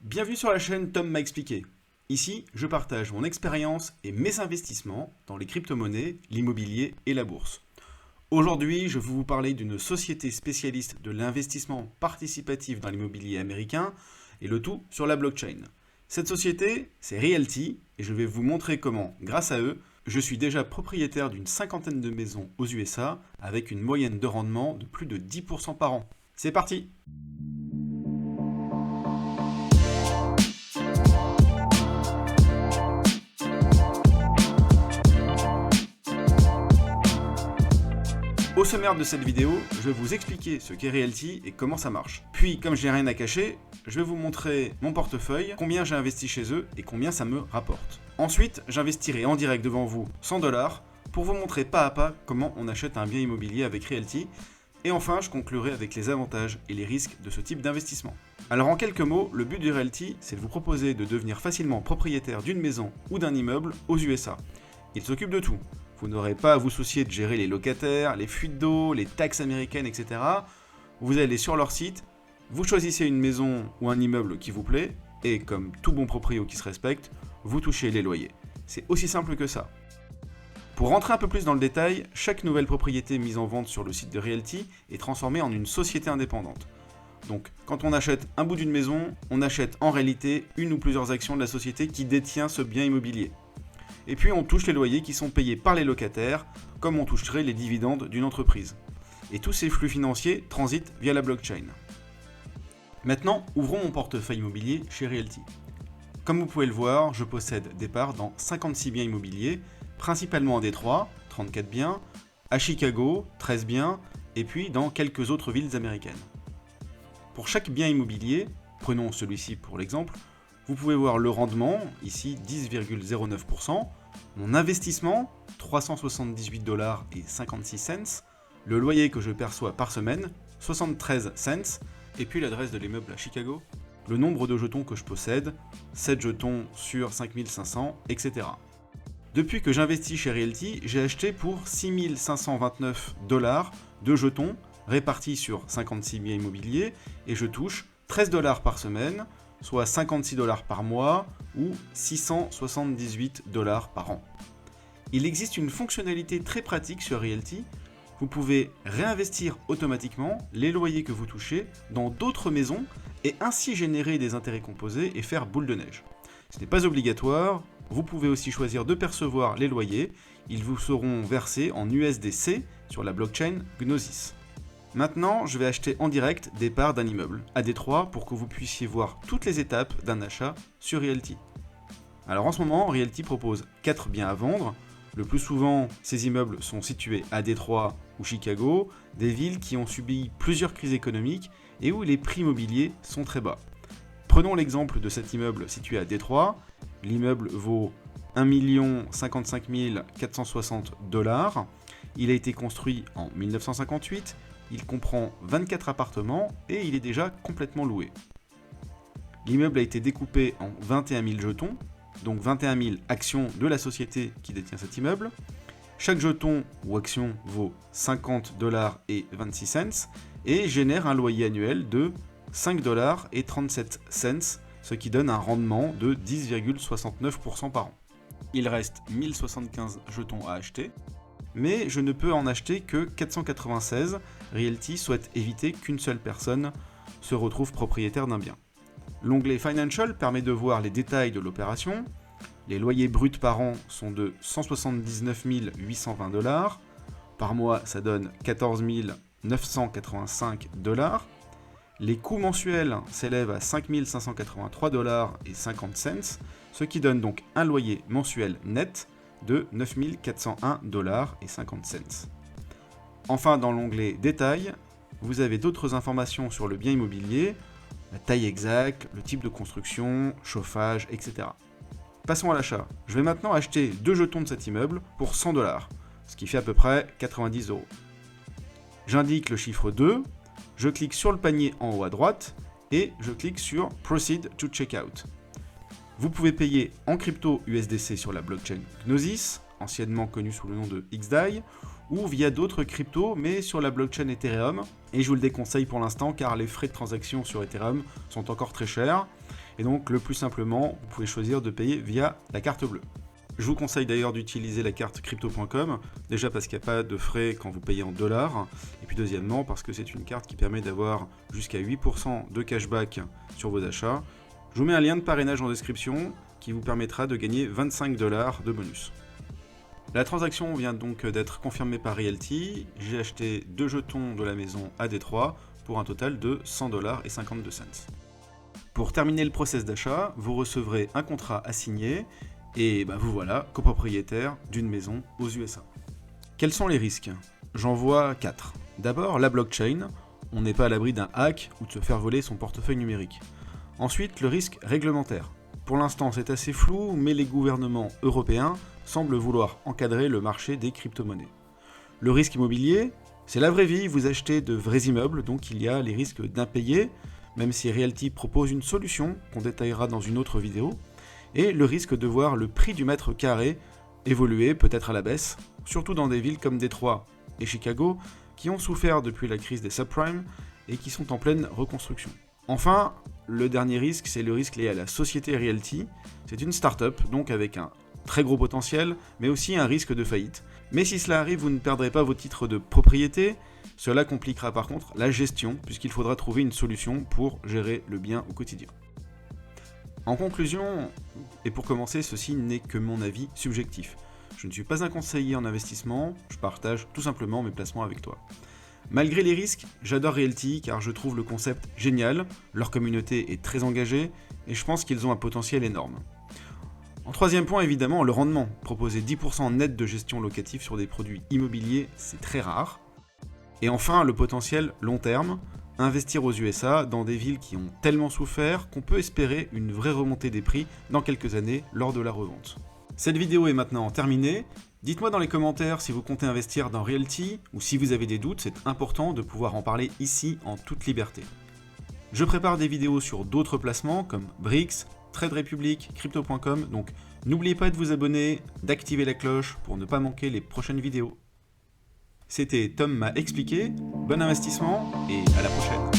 Bienvenue sur la chaîne Tom m'a expliqué. Ici, je partage mon expérience et mes investissements dans les crypto-monnaies, l'immobilier et la bourse. Aujourd'hui, je vais vous parler d'une société spécialiste de l'investissement participatif dans l'immobilier américain et le tout sur la blockchain. Cette société, c'est Realty et je vais vous montrer comment, grâce à eux, je suis déjà propriétaire d'une cinquantaine de maisons aux USA avec une moyenne de rendement de plus de 10% par an. C'est parti! Au sommaire de cette vidéo, je vais vous expliquer ce qu'est Realty et comment ça marche. Puis, comme je n'ai rien à cacher, je vais vous montrer mon portefeuille, combien j'ai investi chez eux et combien ça me rapporte. Ensuite, j'investirai en direct devant vous 100 $ pour vous montrer pas à pas comment on achète un bien immobilier avec Realty. Et enfin, je conclurai avec les avantages et les risques de ce type d'investissement. Alors en quelques mots, le but de Realty, c'est de vous proposer de devenir facilement propriétaire d'une maison ou d'un immeuble aux USA. Il s'occupe de tout. Vous n'aurez pas à vous soucier de gérer les locataires, les fuites d'eau, les taxes américaines, etc. Vous allez sur leur site, vous choisissez une maison ou un immeuble qui vous plaît, et comme tout bon proprio qui se respecte, vous touchez les loyers. C'est aussi simple que ça. Pour rentrer un peu plus dans le détail, chaque nouvelle propriété mise en vente sur le site de Realty est transformée en une société indépendante. Donc, quand on achète un bout d'une maison, on achète en réalité une ou plusieurs actions de la société qui détient ce bien immobilier. Et puis on touche les loyers qui sont payés par les locataires, comme on toucherait les dividendes d'une entreprise. Et tous ces flux financiers transitent via la blockchain. Maintenant, ouvrons mon portefeuille immobilier chez Realty. Comme vous pouvez le voir, je possède des parts dans 56 biens immobiliers, principalement à Détroit, 34 biens, à Chicago, 13 biens, et puis dans quelques autres villes américaines. Pour chaque bien immobilier, prenons celui-ci pour l'exemple, vous pouvez voir le rendement, ici 10,09%, mon investissement, 378,56 $, le loyer que je perçois par semaine, 73 cents, et puis l'adresse de l'immeuble à Chicago, le nombre de jetons que je possède, 7 jetons sur 5500, etc. Depuis que j'investis chez Realty, j'ai acheté pour 6 529 $ de jetons répartis sur 56 biens immobiliers et je touche 13 $ par semaine, soit 56 $ par mois ou 678 $ par an. Il existe une fonctionnalité très pratique sur Realty. Vous pouvez réinvestir automatiquement les loyers que vous touchez dans d'autres maisons et ainsi générer des intérêts composés et faire boule de neige. Ce n'est pas obligatoire, vous pouvez aussi choisir de percevoir les loyers, ils vous seront versés en USDC sur la blockchain Gnosis. Maintenant, je vais acheter en direct des parts d'un immeuble à Détroit pour que vous puissiez voir toutes les étapes d'un achat sur Realty. Alors en ce moment, Realty propose 4 biens à vendre. Le plus souvent, ces immeubles sont situés à Détroit ou Chicago, des villes qui ont subi plusieurs crises économiques et où les prix immobiliers sont très bas. Prenons l'exemple de cet immeuble situé à Détroit. L'immeuble vaut 1 55 460 $. Il a été construit en 1958. Il comprend 24 appartements et il est déjà complètement loué. L'immeuble a été découpé en 21 000 jetons, donc 21 000 actions de la société qui détient cet immeuble. Chaque jeton ou action vaut 50,26 $ et génère un loyer annuel de 5,37 $, ce qui donne un rendement de 10,69% par an. Il reste 1075 jetons à acheter, mais je ne peux en acheter que 496. Realty souhaite éviter qu'une seule personne se retrouve propriétaire d'un bien. L'onglet Financial permet de voir les détails de l'opération. Les loyers bruts par an sont de 179 820 $. Par mois, ça donne 14 985 $. Les coûts mensuels s'élèvent à 5 583,50 $, ce qui donne donc un loyer mensuel net de 9 401,50 $. Enfin, dans l'onglet Détails, vous avez d'autres informations sur le bien immobilier, la taille exacte, le type de construction, chauffage, etc. Passons à l'achat. Je vais maintenant acheter 2 jetons de cet immeuble pour 100 $, ce qui fait à peu près 90 €. J'indique le chiffre 2, je clique sur le panier en haut à droite et je clique sur Proceed to Checkout. Vous pouvez payer en crypto USDC sur la blockchain Gnosis, anciennement connue sous le nom de XDAI, ou via d'autres cryptos, mais sur la blockchain Ethereum. Et je vous le déconseille pour l'instant car les frais de transaction sur Ethereum sont encore très chers. et donc le plus simplement, vous pouvez choisir de payer via la carte bleue. Je vous conseille d'ailleurs d'utiliser la carte crypto.com, déjà parce qu'il n'y a pas de frais quand vous payez en dollars, et puis deuxièmement parce que c'est une carte qui permet d'avoir jusqu'à 8% de cashback sur vos achats. Je vous mets un lien de parrainage en description qui vous permettra de gagner 25 $ de bonus. La transaction vient donc d'être confirmée par Realty. J'ai acheté 2 jetons de la maison à Détroit pour un total de 100,52 $. Pour terminer le process d'achat, vous recevrez un contrat à signer et vous voilà copropriétaire d'une maison aux USA. Quels sont les risques? J'en vois 4. D'abord, la blockchain. On n'est pas à l'abri d'un hack ou de se faire voler son portefeuille numérique. Ensuite, le risque réglementaire. Pour l'instant, c'est assez flou, mais les gouvernements européens semblent vouloir encadrer le marché des crypto-monnaies. Le risque immobilier, c'est la vraie vie, vous achetez de vrais immeubles, donc il y a les risques d'impayés, même si Realty propose une solution qu'on détaillera dans une autre vidéo, et le risque de voir le prix du mètre carré évoluer, peut-être à la baisse, surtout dans des villes comme Détroit et Chicago, qui ont souffert depuis la crise des subprimes et qui sont en pleine reconstruction. Enfin, le dernier risque, c'est le risque lié à la société Realty. C'est une start-up, donc avec un très gros potentiel, mais aussi un risque de faillite. Mais si cela arrive, vous ne perdrez pas vos titres de propriété. Cela compliquera par contre la gestion, puisqu'il faudra trouver une solution pour gérer le bien au quotidien. En conclusion, et pour commencer, ceci n'est que mon avis subjectif. Je ne suis pas un conseiller en investissement, je partage tout simplement mes placements avec toi. Malgré les risques, j'adore Realty car je trouve le concept génial, leur communauté est très engagée et je pense qu'ils ont un potentiel énorme. En troisième point, évidemment, le rendement. Proposer 10% net de gestion locative sur des produits immobiliers, c'est très rare. Et enfin, le potentiel long terme. Investir aux USA dans des villes qui ont tellement souffert qu'on peut espérer une vraie remontée des prix dans quelques années lors de la revente. Cette vidéo est maintenant terminée. Dites-moi dans les commentaires si vous comptez investir dans Realty ou si vous avez des doutes, c'est important de pouvoir en parler ici en toute liberté. Je prépare des vidéos sur d'autres placements comme Brix, Trade Republic, Crypto.com, donc n'oubliez pas de vous abonner, d'activer la cloche pour ne pas manquer les prochaines vidéos. C'était Tom m'a expliqué, bon investissement et à la prochaine.